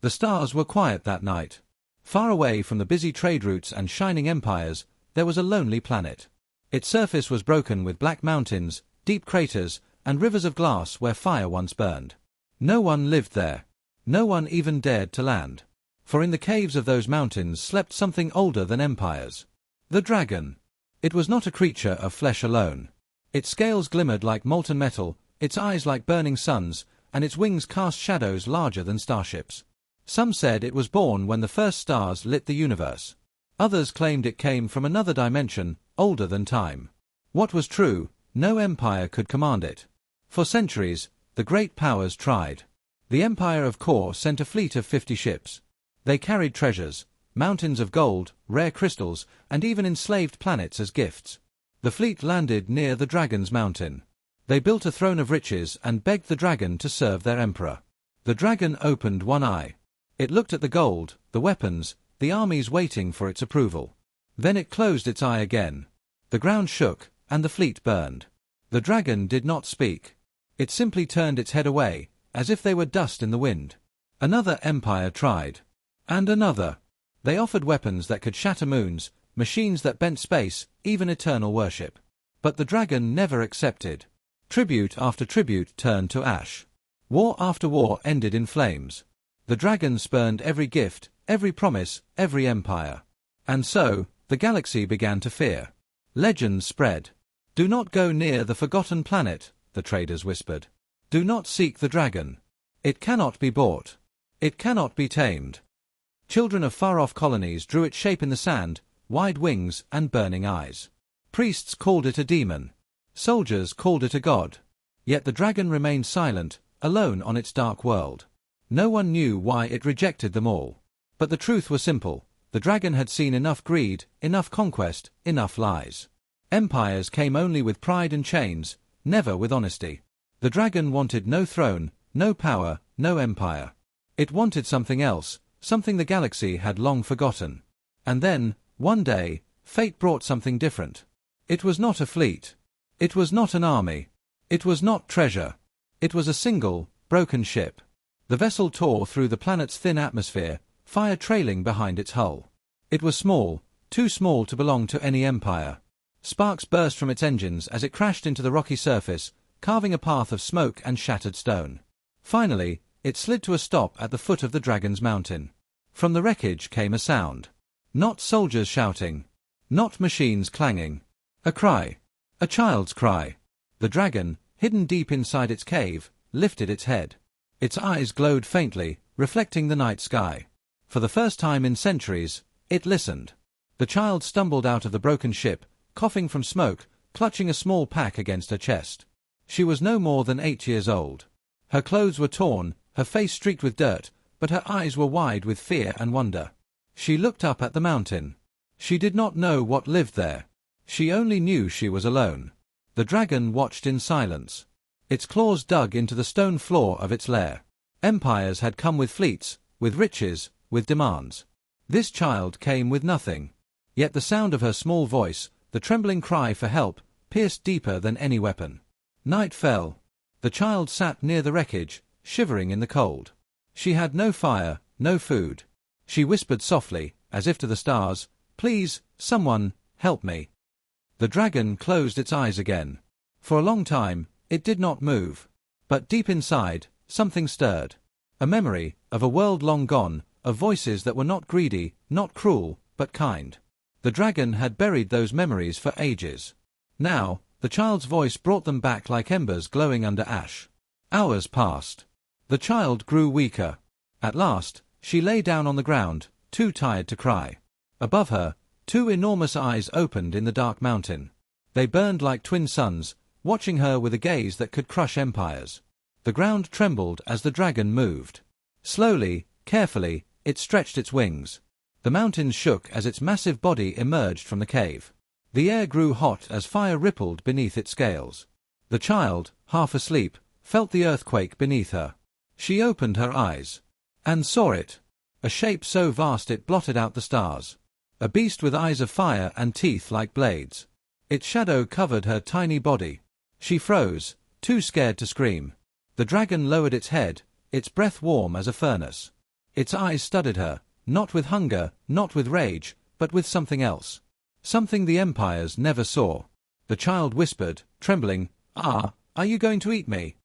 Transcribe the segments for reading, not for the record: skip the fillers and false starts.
The stars were quiet that night. Far away from the busy trade routes and shining empires, there was a lonely planet. Its surface was broken with black mountains, deep craters, and rivers of glass where fire once burned. No one lived there. No one even dared to land. For in the caves of those mountains slept something older than empires. The dragon. It was not a creature of flesh alone. Its scales glimmered like molten metal, its eyes like burning suns, and its wings cast shadows larger than starships. Some said it was born when the first stars lit the universe. Others claimed it came from another dimension, older than time. What was true, no empire could command it. For centuries, the great powers tried. The Empire of Kor sent a fleet of 50 ships. They carried treasures, mountains of gold, rare crystals, and even enslaved planets as gifts. The fleet landed near the Dragon's Mountain. They built a throne of riches and begged the dragon to serve their emperor. The dragon opened one eye. It looked at the gold, the weapons, the armies waiting for its approval. Then it closed its eye again. The ground shook, and the fleet burned. The dragon did not speak. It simply turned its head away, as if they were dust in the wind. Another empire tried. And another. They offered weapons that could shatter moons, machines that bent space, even eternal worship. But the dragon never accepted. Tribute after tribute turned to ash. War after war ended in flames. The dragon spurned every gift, every promise, every empire. And so, the galaxy began to fear. Legends spread. "Do not go near the forgotten planet," the traders whispered. "Do not seek the dragon. It cannot be bought. It cannot be tamed." Children of far-off colonies drew its shape in the sand, wide wings and burning eyes. Priests called it a demon. Soldiers called it a god. Yet the dragon remained silent, alone on its dark world. No one knew why it rejected them all. But the truth was simple. The dragon had seen enough greed, enough conquest, enough lies. Empires came only with pride and chains, never with honesty. The dragon wanted no throne, no power, no empire. It wanted something else, something the galaxy had long forgotten. And then, one day, fate brought something different. It was not a fleet. It was not an army. It was not treasure. It was a single, broken ship. The vessel tore through the planet's thin atmosphere, fire trailing behind its hull. It was small, too small to belong to any empire. Sparks burst from its engines as it crashed into the rocky surface, carving a path of smoke and shattered stone. Finally, it slid to a stop at the foot of the Dragon's Mountain. From the wreckage came a sound. Not soldiers shouting. Not machines clanging. A cry. A child's cry. The dragon, hidden deep inside its cave, lifted its head. Its eyes glowed faintly, reflecting the night sky. For the first time in centuries, it listened. The child stumbled out of the broken ship, coughing from smoke, clutching a small pack against her chest. She was no more than 8 years old. Her clothes were torn, her face streaked with dirt, but her eyes were wide with fear and wonder. She looked up at the mountain. She did not know what lived there. She only knew she was alone. The dragon watched in silence. Its claws dug into the stone floor of its lair. Empires had come with fleets, with riches, with demands. This child came with nothing. Yet the sound of her small voice, the trembling cry for help, pierced deeper than any weapon. Night fell. The child sat near the wreckage, shivering in the cold. She had no fire, no food. She whispered softly, as if to the stars, "Please, someone, help me." The dragon closed its eyes again. For a long time, it did not move. But deep inside, something stirred. A memory of a world long gone, of voices that were not greedy, not cruel, but kind. The dragon had buried those memories for ages. Now, the child's voice brought them back like embers glowing under ash. Hours passed. The child grew weaker. At last, she lay down on the ground, too tired to cry. Above her, 2 enormous eyes opened in the dark mountain. They burned like twin suns, watching her with a gaze that could crush empires. The ground trembled as the dragon moved. Slowly, carefully, it stretched its wings. The mountains shook as its massive body emerged from the cave. The air grew hot as fire rippled beneath its scales. The child, half asleep, felt the earthquake beneath her. She opened her eyes. And saw it. A shape so vast it blotted out the stars. A beast with eyes of fire and teeth like blades. Its shadow covered her tiny body. She froze, too scared to scream. The dragon lowered its head, its breath warm as a furnace. Its eyes studied her, not with hunger, not with rage, but with something else. Something the empires never saw. The child whispered, trembling, "Ah, are you going to eat me?"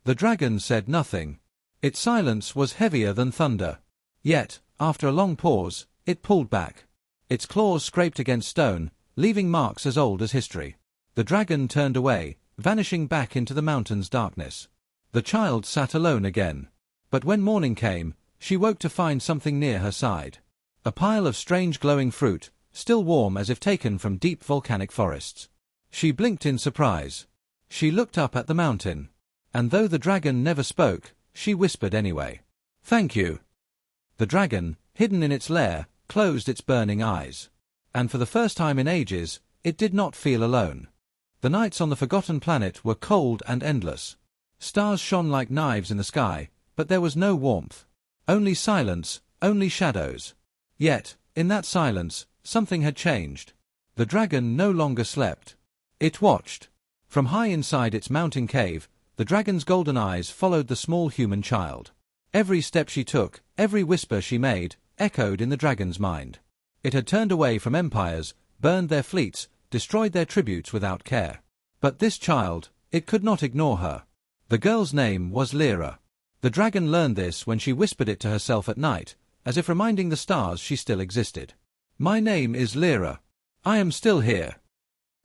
The dragon said nothing. Its silence was heavier than thunder. Yet, after a long pause, it pulled back. Its claws scraped against stone, leaving marks as old as history. The dragon turned away, vanishing back into the mountain's darkness. The child sat alone again. But when morning came, she woke to find something near her side. A pile of strange glowing fruit, still warm as if taken from deep volcanic forests. She blinked in surprise. She looked up at the mountain. And though the dragon never spoke, she whispered anyway. "Thank you." The dragon, hidden in its lair, closed its burning eyes. And for the first time in ages, it did not feel alone. The nights on the forgotten planet were cold and endless. Stars shone like knives in the sky, but there was no warmth. Only silence, only shadows. Yet, in that silence, something had changed. The dragon no longer slept. It watched. From high inside its mountain cave, the dragon's golden eyes followed the small human child. Every step she took, every whisper she made, echoed in the dragon's mind. It had turned away from empires, burned their fleets, destroyed their tributes without care. But this child, it could not ignore her. The girl's name was Lyra. The dragon learned this when she whispered it to herself at night, as if reminding the stars she still existed. "My name is Lyra. I am still here."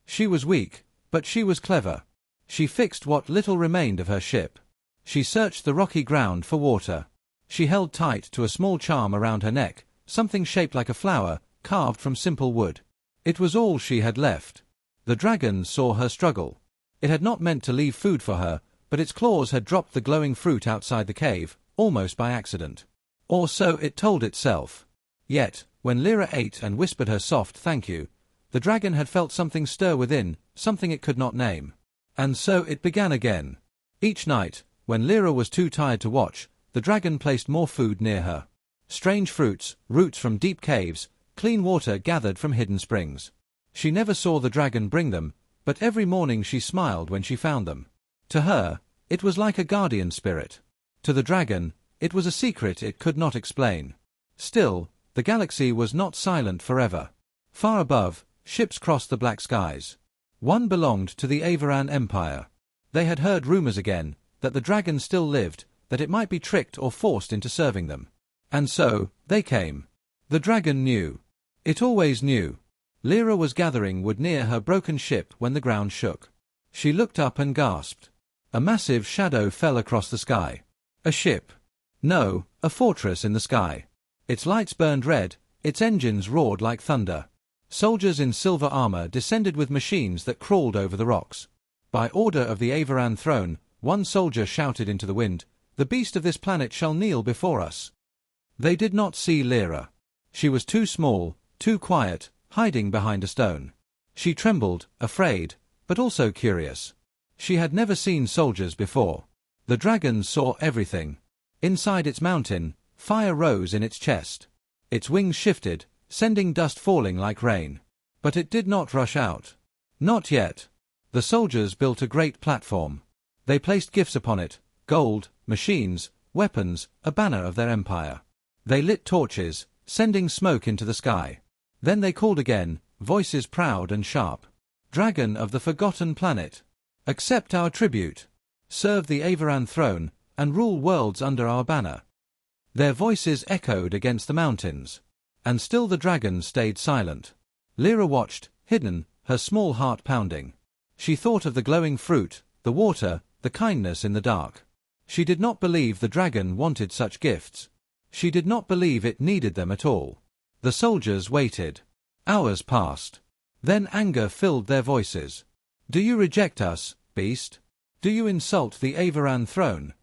She was weak, but she was clever. She fixed what little remained of her ship. She searched the rocky ground for water. She held tight to a small charm around her neck, something shaped like a flower, carved from simple wood. It was all she had left. The dragon saw her struggle. It had not meant to leave food for her, but its claws had dropped the glowing fruit outside the cave, almost by accident. Or so it told itself. Yet, when Lyra ate and whispered her soft "thank you," the dragon had felt something stir within, something it could not name. And so it began again. Each night, when Lyra was too tired to watch, the dragon placed more food near her. Strange fruits, roots from deep caves, clean water gathered from hidden springs. She never saw the dragon bring them, but every morning she smiled when she found them. To her, it was like a guardian spirit. To the dragon, it was a secret it could not explain. Still, the galaxy was not silent forever. Far above, ships crossed the black skies. One belonged to the Avaran Empire. They had heard rumors again, that the dragon still lived, that it might be tricked or forced into serving them. And so, they came. The dragon knew. It always knew. Lyra was gathering wood near her broken ship when the ground shook. She looked up and gasped. A massive shadow fell across the sky. A ship. No, a fortress in the sky. Its lights burned red, its engines roared like thunder. Soldiers in silver armor descended with machines that crawled over the rocks. By order of the Avaran throne, one soldier shouted into the wind, "The beast of this planet shall kneel before us." They did not see Lyra. She was too small, too quiet, hiding behind a stone. She trembled, afraid, but also curious. She had never seen soldiers before. The dragon saw everything. Inside its mountain, fire rose in its chest. Its wings shifted, sending dust falling like rain. But it did not rush out. Not yet. The soldiers built a great platform. They placed gifts upon it, gold, machines, weapons, a banner of their empire. They lit torches, sending smoke into the sky. Then they called again, voices proud and sharp. "Dragon of the forgotten planet, accept our tribute. Serve the Avaran throne, and rule worlds under our banner." Their voices echoed against the mountains. And still the dragon stayed silent. Lyra watched, hidden, her small heart pounding. She thought of the glowing fruit, the water, the kindness in the dark. She did not believe the dragon wanted such gifts. She did not believe it needed them at all. The soldiers waited. Hours passed. Then anger filled their voices. "Do you reject us, beast? Do you insult the Avaran throne?"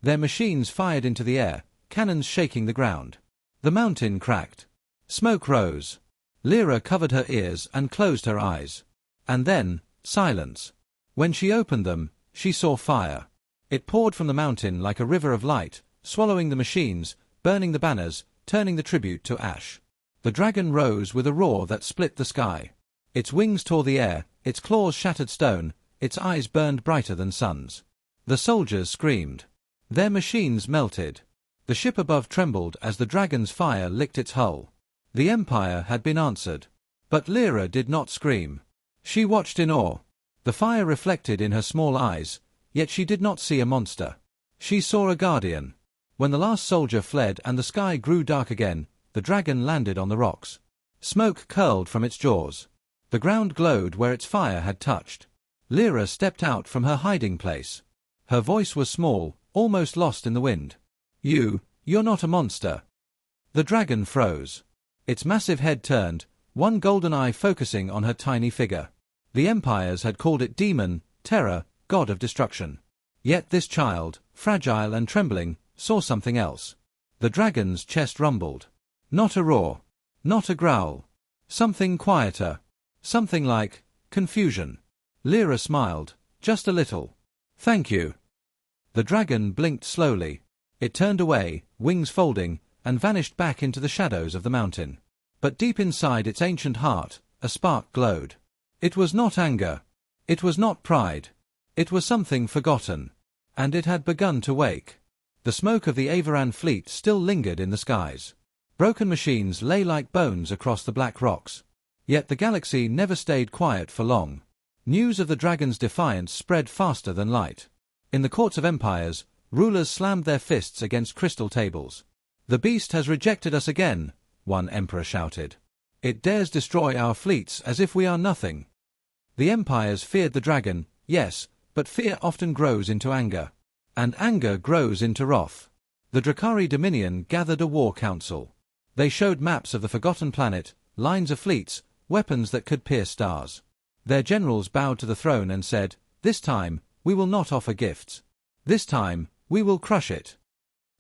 Their machines fired into the air, cannons shaking the ground. The mountain cracked. Smoke rose. Lyra covered her ears and closed her eyes. And then, silence. When she opened them, she saw fire. It poured from the mountain like a river of light, swallowing the machines, burning the banners, turning the tribute to ash. The dragon rose with a roar that split the sky. Its wings tore the air, its claws shattered stone, its eyes burned brighter than suns. The soldiers screamed. Their machines melted. The ship above trembled as the dragon's fire licked its hull. The Empire had been answered. But Lyra did not scream. She watched in awe. The fire reflected in her small eyes, yet she did not see a monster. She saw a guardian. When the last soldier fled and the sky grew dark again, the dragon landed on the rocks. Smoke curled from its jaws. The ground glowed where its fire had touched. Lyra stepped out from her hiding place. Her voice was small, almost lost in the wind. You're not a monster." The dragon froze. Its massive head turned, one golden eye focusing on her tiny figure. The empires had called it demon, terror, god of destruction. Yet this child, fragile and trembling, saw something else. The dragon's chest rumbled. Not a roar. Not a growl. Something quieter. Something like confusion. Lyra smiled, just a little. "Thank you." The dragon blinked slowly. It turned away, wings folding, and vanished back into the shadows of the mountain. But deep inside its ancient heart, a spark glowed. It was not anger. It was not pride. It was something forgotten. And it had begun to wake. The smoke of the Avaran fleet still lingered in the skies. Broken machines lay like bones across the black rocks. Yet the galaxy never stayed quiet for long. News of the dragon's defiance spread faster than light. In the courts of empires, rulers slammed their fists against crystal tables. "The beast has rejected us again," one emperor shouted. "It dares destroy our fleets as if we are nothing." The empires feared the dragon, yes, but fear often grows into anger. And anger grows into wrath. The Drakari Dominion gathered a war council. They showed maps of the forgotten planet, lines of fleets, weapons that could pierce stars. Their generals bowed to the throne and said, "This time, we will not offer gifts. This time, we will crush it."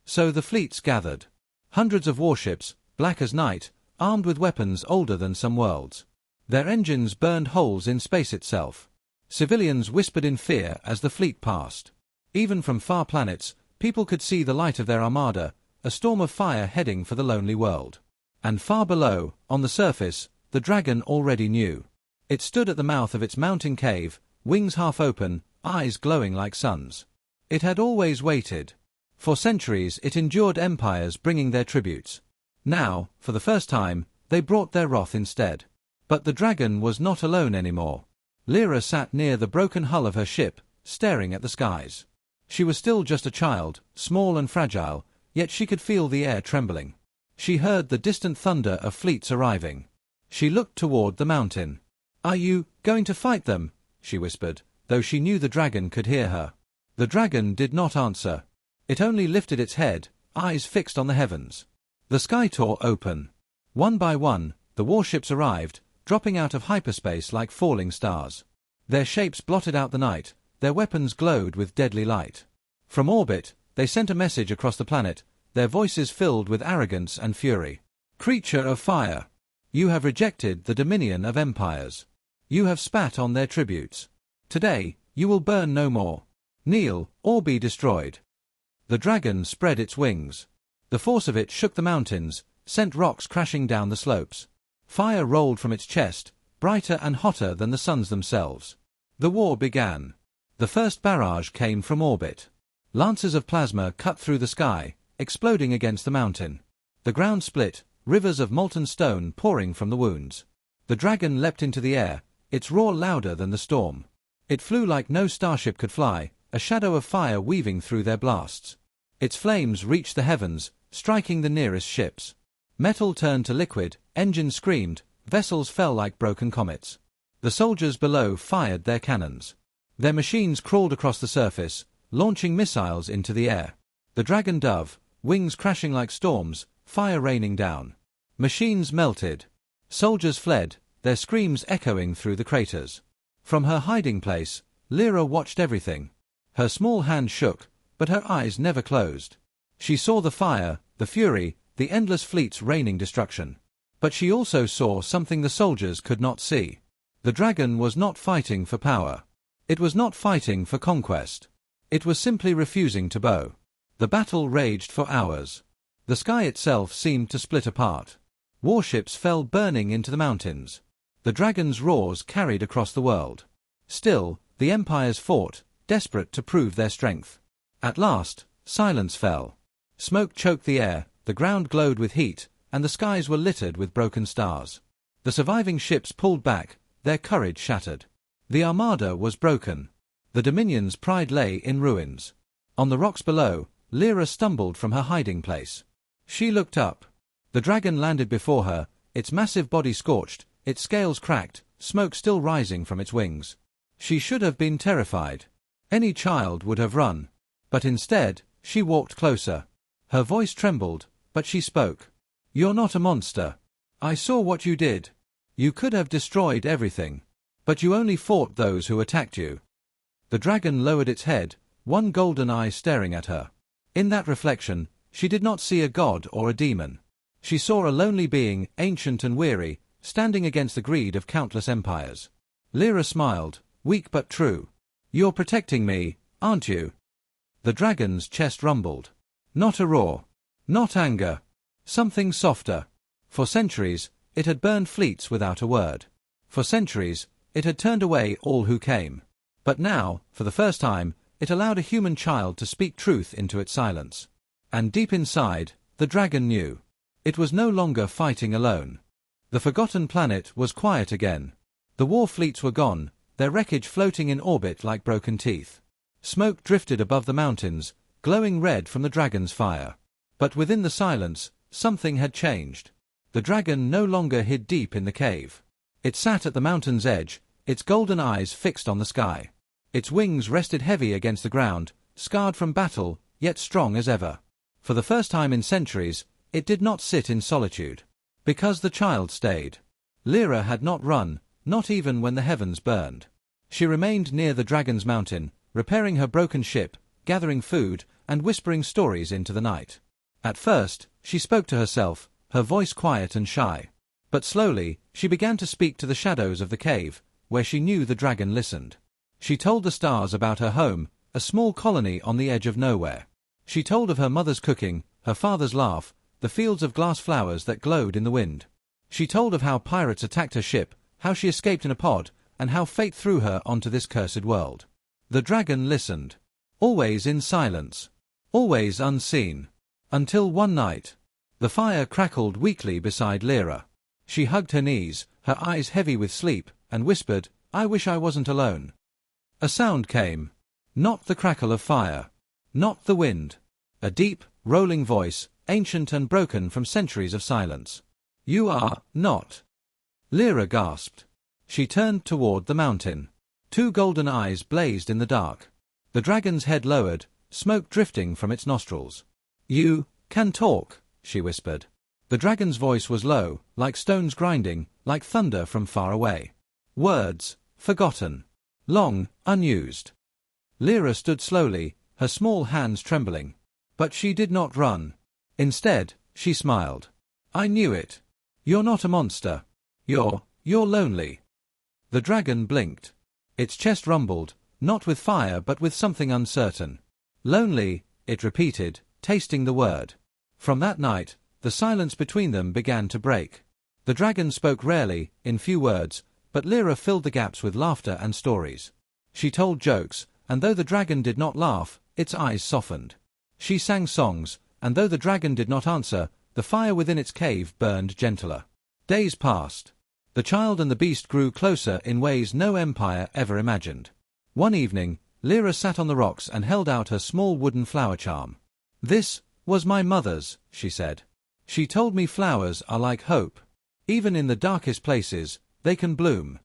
So the fleets gathered. Hundreds of warships, black as night, armed with weapons older than some worlds. Their engines burned holes in space itself. Civilians whispered in fear as the fleet passed. Even from far planets, people could see the light of their armada, a storm of fire heading for the lonely world. And far below, on the surface, the dragon already knew. It stood at the mouth of its mountain cave, wings half open, eyes glowing like suns. It had always waited. For centuries it endured empires bringing their tributes. Now, for the first time, they brought their wrath instead. But the dragon was not alone anymore. Lyra sat near the broken hull of her ship, staring at the skies. She was still just a child, small and fragile, yet she could feel the air trembling. She heard the distant thunder of fleets arriving. She looked toward the mountain. "Are you going to fight them?" she whispered, though she knew the dragon could hear her. The dragon did not answer. It only lifted its head, eyes fixed on the heavens. The sky tore open. One by one, the warships arrived, dropping out of hyperspace like falling stars. Their shapes blotted out the night, their weapons glowed with deadly light. From orbit, they sent a message across the planet, their voices filled with arrogance and fury. "Creature of fire! You have rejected the dominion of empires. You have spat on their tributes. Today, you will burn no more. Kneel, or be destroyed." The dragon spread its wings. The force of it shook the mountains, sent rocks crashing down the slopes. Fire rolled from its chest, brighter and hotter than the suns themselves. The war began. The first barrage came from orbit. Lances of plasma cut through the sky, exploding against the mountain. The ground split, rivers of molten stone pouring from the wounds. The dragon leapt into the air, its roar louder than the storm. It flew like no starship could fly, a shadow of fire weaving through their blasts. Its flames reached the heavens, striking the nearest ships. Metal turned to liquid, engines screamed, vessels fell like broken comets. The soldiers below fired their cannons. Their machines crawled across the surface, launching missiles into the air. The dragon dove, wings crashing like storms, fire raining down. Machines melted. Soldiers fled, their screams echoing through the craters. From her hiding place, Lyra watched everything. Her small hand shook, but her eyes never closed. She saw the fire, the fury, the endless fleets raining destruction. But she also saw something the soldiers could not see. The dragon was not fighting for power. It was not fighting for conquest. It was simply refusing to bow. The battle raged for hours. The sky itself seemed to split apart. Warships fell burning into the mountains. The dragon's roars carried across the world. Still, the empires fought, desperate to prove their strength. At last, silence fell. Smoke choked the air, the ground glowed with heat, and the skies were littered with broken stars. The surviving ships pulled back, their courage shattered. The armada was broken. The Dominion's pride lay in ruins. On the rocks below, Lyra stumbled from her hiding place. She looked up. The dragon landed before her, its massive body scorched, its scales cracked, smoke still rising from its wings. She should have been terrified. Any child would have run. But instead, she walked closer. Her voice trembled, but she spoke. "You're not a monster. I saw what you did. You could have destroyed everything. But you only fought those who attacked you." The dragon lowered its head, one golden eye staring at her. In that reflection, she did not see a god or a demon. She saw a lonely being, ancient and weary, standing against the greed of countless empires. Lyra smiled, weak but true. "You're protecting me, aren't you?" The dragon's chest rumbled. Not a roar. Not anger. Something softer. For centuries, it had burned fleets without a word. For centuries, it had turned away all who came. But now, for the first time, it allowed a human child to speak truth into its silence. And deep inside, the dragon knew. It was no longer fighting alone. The forgotten planet was quiet again. The war fleets were gone, their wreckage floating in orbit like broken teeth. Smoke drifted above the mountains, glowing red from the dragon's fire. But within the silence, something had changed. The dragon no longer hid deep in the cave. It sat at the mountain's edge, its golden eyes fixed on the sky. Its wings rested heavy against the ground, scarred from battle, yet strong as ever. For the first time in centuries, it did not sit in solitude. Because the child stayed. Lyra had not run, not even when the heavens burned. She remained near the dragon's mountain, repairing her broken ship, gathering food, and whispering stories into the night. At first, she spoke to herself, her voice quiet and shy. But slowly, she began to speak to the shadows of the cave, where she knew the dragon listened. She told the stars about her home, a small colony on the edge of nowhere. She told of her mother's cooking, her father's laugh, the fields of glass flowers that glowed in the wind. She told of how pirates attacked her ship, how she escaped in a pod, and how fate threw her onto this cursed world. The dragon listened. Always in silence. Always unseen. Until one night. The fire crackled weakly beside Lyra. She hugged her knees, her eyes heavy with sleep, and whispered, "I wish I wasn't alone." A sound came. Not the crackle of fire. Not the wind. A deep, rolling voice, ancient and broken from centuries of silence. "You are not." Lyra gasped. She turned toward the mountain. Two golden eyes blazed in the dark. The dragon's head lowered, smoke drifting from its nostrils. "You can talk," she whispered. The dragon's voice was low, like stones grinding, like thunder from far away. Words, forgotten. Long, unused. Lyra stood slowly, her small hands trembling. But she did not run. Instead, she smiled. "I knew it. You're not a monster. You're lonely." The dragon blinked. Its chest rumbled, not with fire but with something uncertain. "Lonely," it repeated, tasting the word. From that night, the silence between them began to break. The dragon spoke rarely, in few words, but Lyra filled the gaps with laughter and stories. She told jokes, and though the dragon did not laugh, its eyes softened. She sang songs, and though the dragon did not answer, the fire within its cave burned gentler. Days passed. The child and the beast grew closer in ways no empire ever imagined. One evening, Lyra sat on the rocks and held out her small wooden flower charm. "This was my mother's," she said. "She told me flowers are like hope. Even in the darkest places, they can bloom."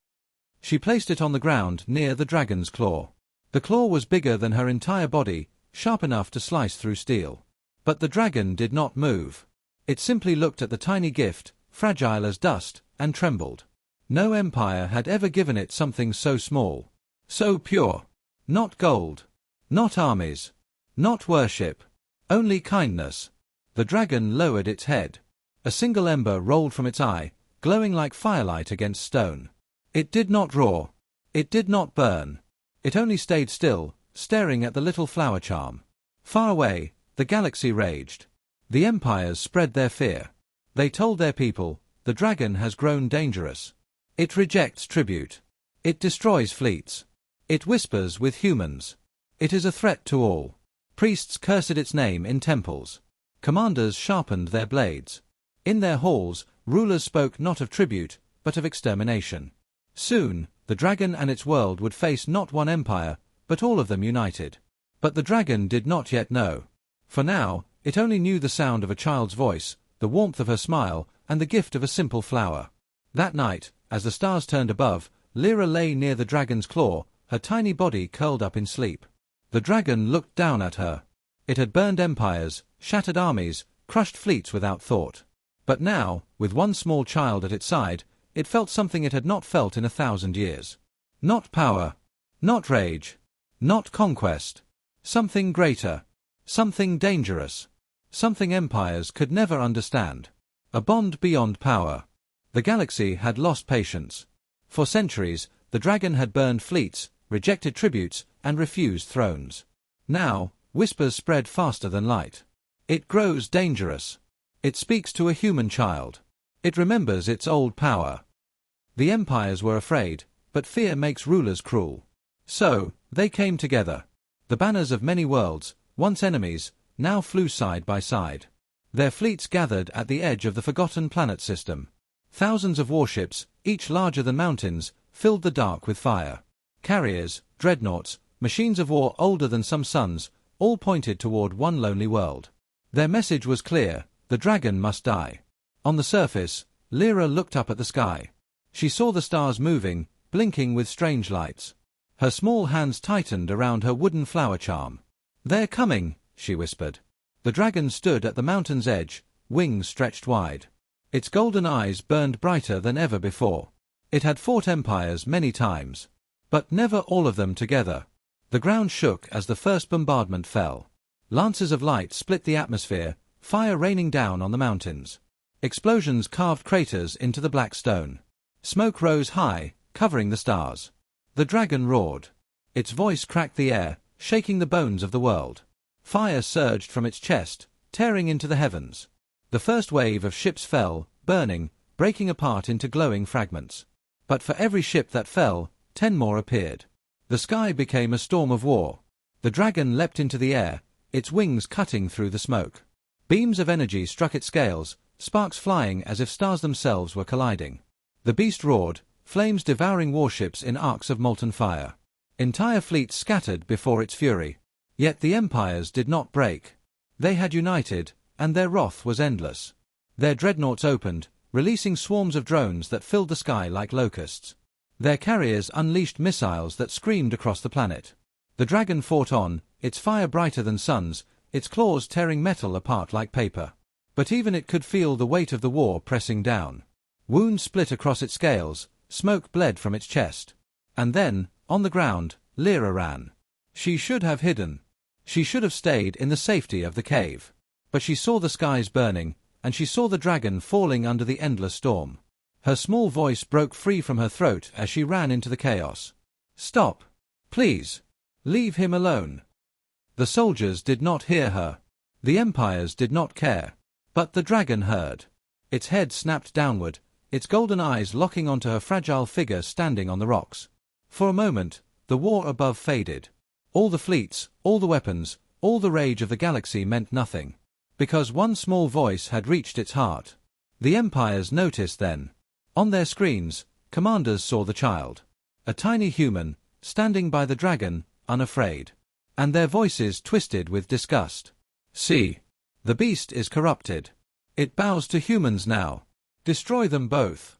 She placed it on the ground near the dragon's claw. The claw was bigger than her entire body, sharp enough to slice through steel. But the dragon did not move. It simply looked at the tiny gift, fragile as dust, and trembled. No empire had ever given it something so small, so pure. Not gold. Not armies. Not worship. Only kindness. The dragon lowered its head. A single ember rolled from its eye, glowing like firelight against stone. It did not roar. It did not burn. It only stayed still, staring at the little flower charm. Far away, the galaxy raged. The empires spread their fear. They told their people, "The dragon has grown dangerous. It rejects tribute. It destroys fleets. It whispers with humans. It is a threat to all." Priests cursed its name in temples. Commanders sharpened their blades. In their halls, rulers spoke not of tribute, but of extermination. Soon, the dragon and its world would face not one empire, but all of them united. But the dragon did not yet know. For now, it only knew the sound of a child's voice, the warmth of her smile, and the gift of a simple flower. That night, as the stars turned above, Lyra lay near the dragon's claw, her tiny body curled up in sleep. The dragon looked down at her. It had burned empires, shattered armies, crushed fleets without thought. But now, with one small child at its side, it felt something it had not felt in 1,000 years. Not power. Not rage. Not conquest. Something greater. Something dangerous. Something empires could never understand. A bond beyond power. The galaxy had lost patience. For centuries, the dragon had burned fleets, rejected tributes, and refused thrones. Now, whispers spread faster than light. It grows dangerous. It speaks to a human child. It remembers its old power. The empires were afraid, but fear makes rulers cruel. So, they came together. The banners of many worlds, once enemies, now flew side by side. Their fleets gathered at the edge of the forgotten planet system. Thousands of warships, each larger than mountains, filled the dark with fire. Carriers, dreadnoughts, machines of war older than some suns, all pointed toward one lonely world. Their message was clear: the dragon must die. On the surface, Lyra looked up at the sky. She saw the stars moving, blinking with strange lights. Her small hands tightened around her wooden flower charm. "They're coming," she whispered. The dragon stood at the mountain's edge, wings stretched wide. Its golden eyes burned brighter than ever before. It had fought empires many times, but never all of them together. The ground shook as the first bombardment fell. Lances of light split the atmosphere, fire raining down on the mountains. Explosions carved craters into the black stone. Smoke rose high, covering the stars. The dragon roared. Its voice cracked the air, shaking the bones of the world. Fire surged from its chest, tearing into the heavens. The first wave of ships fell, burning, breaking apart into glowing fragments. But for every ship that fell, 10 more appeared. The sky became a storm of war. The dragon leapt into the air, its wings cutting through the smoke. Beams of energy struck its scales, sparks flying as if stars themselves were colliding. The beast roared, flames devouring warships in arcs of molten fire. Entire fleets scattered before its fury. Yet the empires did not break. They had united, and their wrath was endless. Their dreadnoughts opened, releasing swarms of drones that filled the sky like locusts. Their carriers unleashed missiles that screamed across the planet. The dragon fought on, its fire brighter than suns, its claws tearing metal apart like paper. But even it could feel the weight of the war pressing down. Wounds split across its scales, smoke bled from its chest. And then, on the ground, Lyra ran. She should have hidden. She should have stayed in the safety of the cave. But she saw the skies burning, and she saw the dragon falling under the endless storm. Her small voice broke free from her throat as she ran into the chaos. "Stop! Please! Leave him alone!" The soldiers did not hear her. The empires did not care. But the dragon heard. Its head snapped downward, its golden eyes locking onto her fragile figure standing on the rocks. For a moment, the war above faded. All the fleets, all the weapons, all the rage of the galaxy meant nothing. Because one small voice had reached its heart. The empires noticed then. On their screens, commanders saw the child. A tiny human, standing by the dragon, unafraid. And their voices twisted with disgust. "See. The beast is corrupted. It bows to humans now. Destroy them both."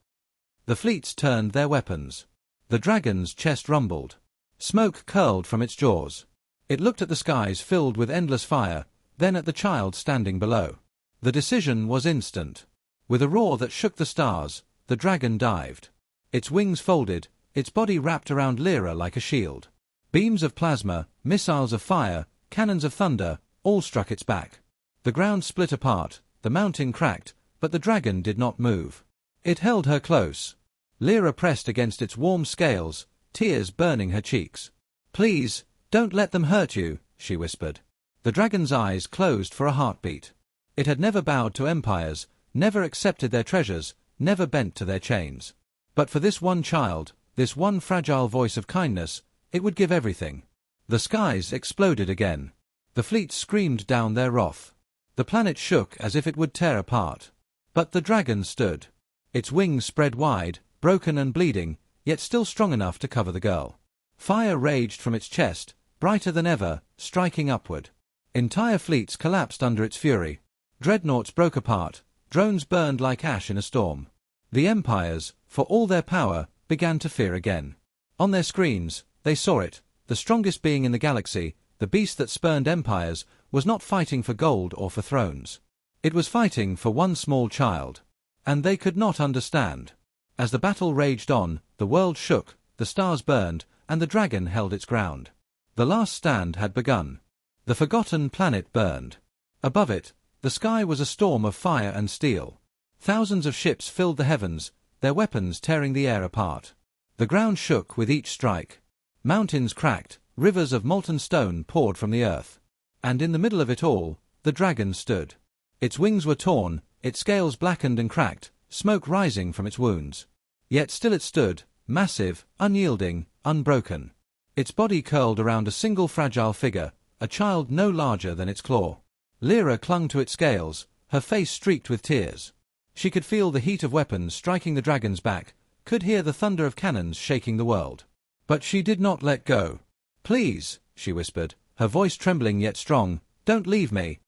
The fleets turned their weapons. The dragon's chest rumbled. Smoke curled from its jaws. It looked at the skies filled with endless fire, then at the child standing below. The decision was instant. With a roar that shook the stars, the dragon dived. Its wings folded, its body wrapped around Lyra like a shield. Beams of plasma, missiles of fire, cannons of thunder, all struck its back. The ground split apart, the mountain cracked, but the dragon did not move. It held her close. Lyra pressed against its warm scales, tears burning her cheeks. "Please, don't let them hurt you," she whispered. The dragon's eyes closed for a heartbeat. It had never bowed to empires, never accepted their treasures, never bent to their chains. But for this one child, this one fragile voice of kindness, it would give everything. The skies exploded again. The fleets screamed down their wrath. The planet shook as if it would tear apart. But the dragon stood. Its wings spread wide, broken and bleeding, yet still strong enough to cover the girl. Fire raged from its chest, brighter than ever, striking upward. Entire fleets collapsed under its fury. Dreadnoughts broke apart, drones burned like ash in a storm. The empires, for all their power, began to fear again. On their screens, they saw it, the strongest being in the galaxy, the beast that spurned empires, was not fighting for gold or for thrones. It was fighting for one small child. And they could not understand. As the battle raged on, the world shook, the stars burned, and the dragon held its ground. The last stand had begun. The forgotten planet burned. Above it, the sky was a storm of fire and steel. Thousands of ships filled the heavens, their weapons tearing the air apart. The ground shook with each strike. Mountains cracked, rivers of molten stone poured from the earth. And in the middle of it all, the dragon stood. Its wings were torn, its scales blackened and cracked, smoke rising from its wounds. Yet still it stood, massive, unyielding, unbroken. Its body curled around a single fragile figure, a child no larger than its claw. Lyra clung to its scales, her face streaked with tears. She could feel the heat of weapons striking the dragon's back, could hear the thunder of cannons shaking the world. But she did not let go. "Please," she whispered, her voice trembling yet strong, "don't leave me."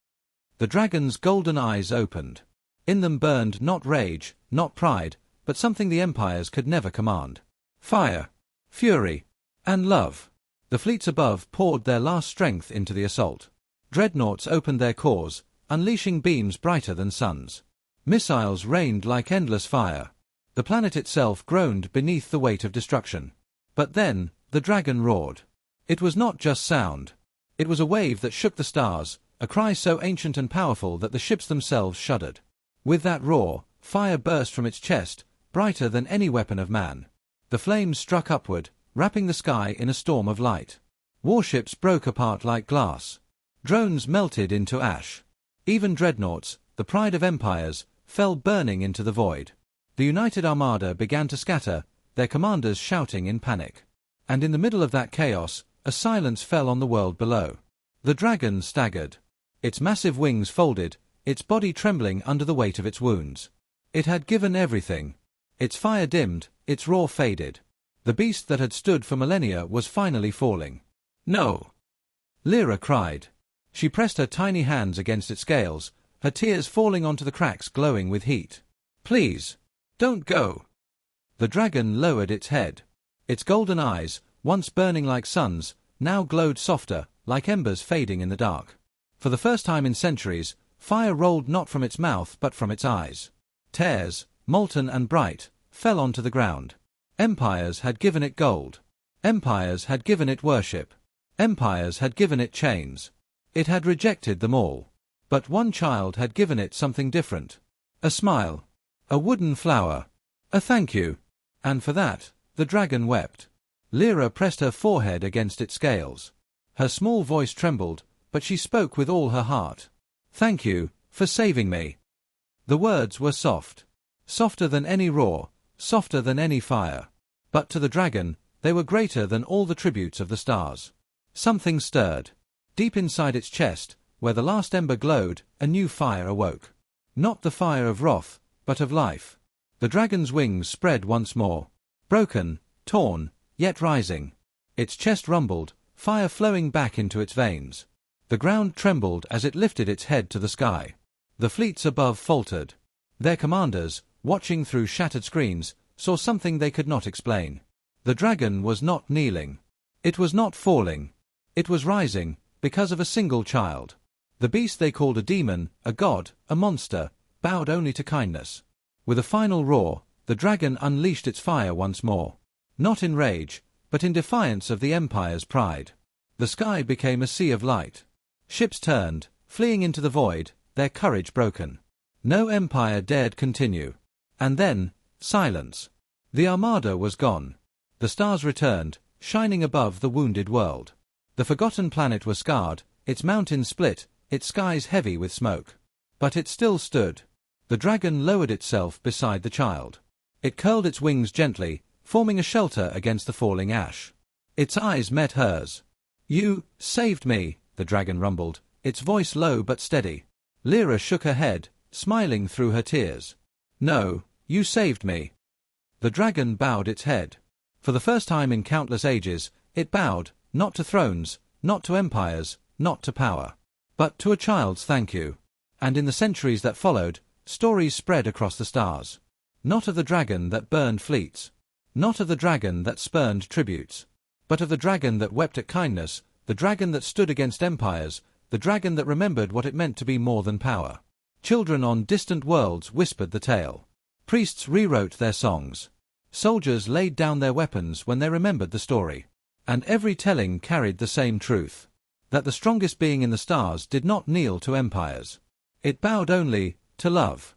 The dragon's golden eyes opened. In them burned not rage, not pride, but something the empires could never command. Fire, fury, and love. The fleets above poured their last strength into the assault. Dreadnoughts opened their cores, unleashing beams brighter than suns. Missiles rained like endless fire. The planet itself groaned beneath the weight of destruction. But then, the dragon roared. It was not just sound. It was a wave that shook the stars, a cry so ancient and powerful that the ships themselves shuddered. With that roar, fire burst from its chest, brighter than any weapon of man. The flames struck upward, wrapping the sky in a storm of light. Warships broke apart like glass. Drones melted into ash. Even dreadnoughts, the pride of empires, fell burning into the void. The united armada began to scatter, their commanders shouting in panic. And in the middle of that chaos, a silence fell on the world below. The dragon staggered. Its massive wings folded, its body trembling under the weight of its wounds. It had given everything. Its fire dimmed, its roar faded. The beast that had stood for millennia was finally falling. "No!" Lyra cried. She pressed her tiny hands against its scales, her tears falling onto the cracks glowing with heat. "Please, don't go." The dragon lowered its head. Its golden eyes, once burning like suns, now glowed softer, like embers fading in the dark. For the first time in centuries, fire rolled not from its mouth but from its eyes. Tears, molten and bright, fell onto the ground. Empires had given it gold. Empires had given it worship. Empires had given it chains. It had rejected them all. But one child had given it something different. A smile. A wooden flower. A thank you. And for that, the dragon wept. Lyra pressed her forehead against its scales. Her small voice trembled, but she spoke with all her heart. "Thank you, for saving me." The words were soft. Softer than any roar, softer than any fire. But to the dragon, they were greater than all the tributes of the stars. Something stirred. Deep inside its chest, where the last ember glowed, a new fire awoke. Not the fire of wrath, but of life. The dragon's wings spread once more. Broken, torn, yet rising. Its chest rumbled, fire flowing back into its veins. The ground trembled as it lifted its head to the sky. The fleets above faltered. Their commanders, watching through shattered screens, saw something they could not explain. The dragon was not kneeling. It was not falling. It was rising, because of a single child. The beast they called a demon, a god, a monster, bowed only to kindness. With a final roar, the dragon unleashed its fire once more. Not in rage, but in defiance of the Empire's pride. The sky became a sea of light. Ships turned, fleeing into the void, their courage broken. No empire dared continue. And then, silence. The armada was gone. The stars returned, shining above the wounded world. The forgotten planet was scarred, its mountains split, its skies heavy with smoke. But it still stood. The dragon lowered itself beside the child. It curled its wings gently, forming a shelter against the falling ash. Its eyes met hers. "You saved me," the dragon rumbled, its voice low but steady. Lyra shook her head, smiling through her tears. No, you saved me. The dragon bowed its head. For the first time in countless ages, it bowed, not to thrones, not to empires, not to power, but to a child's thank you. And in the centuries that followed, stories spread across the stars. Not of the dragon that burned fleets, not of the dragon that spurned tributes, but of the dragon that wept at kindness, the dragon that stood against empires, the dragon that remembered what it meant to be more than power. Children on distant worlds whispered the tale. Priests rewrote their songs. Soldiers laid down their weapons when they remembered the story. And every telling carried the same truth: that the strongest being in the stars did not kneel to empires. It bowed only to love.